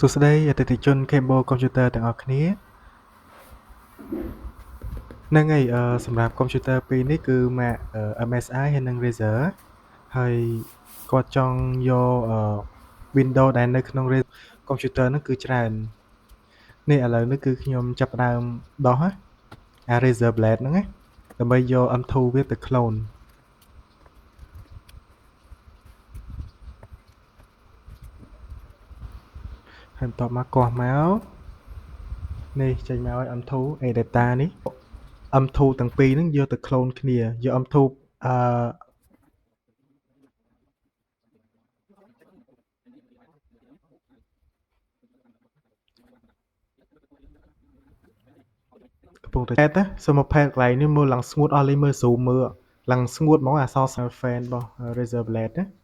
សួស្តីអតិថិជន Cable Computer ទាំងអស់គ្នាហ្នឹងហើយសម្រាប់ Computer ពីរនេះគឺ Mac MSI ហើយនិង Razer ហើយគាត់ចង់យកWindows ដែលនៅក្នុង Computer ហ្នឹងគឺច្រើននេះឥឡូវនេះគឺខ្ញុំចាប់ផ្ដើមដោះអា Razer Blade ហ្នឹងណាដើម្បីយក M2 វាទៅ clone ហើយបន្ទាប់មកកោះមកនេះចេញមកឲ្យ M2 data នេះ M2 ទាំងពីរហ្នឹងយកទៅ clone គ្នាយក M2 កំពុងតែផេតណាសូមមកផេតកន្លែងនេះមើលឡើងស្ងួតអស់លេងមើល zoom មើលឡើងស្ងួតហ្មងអសរ fan របស់ Razer Blade ណា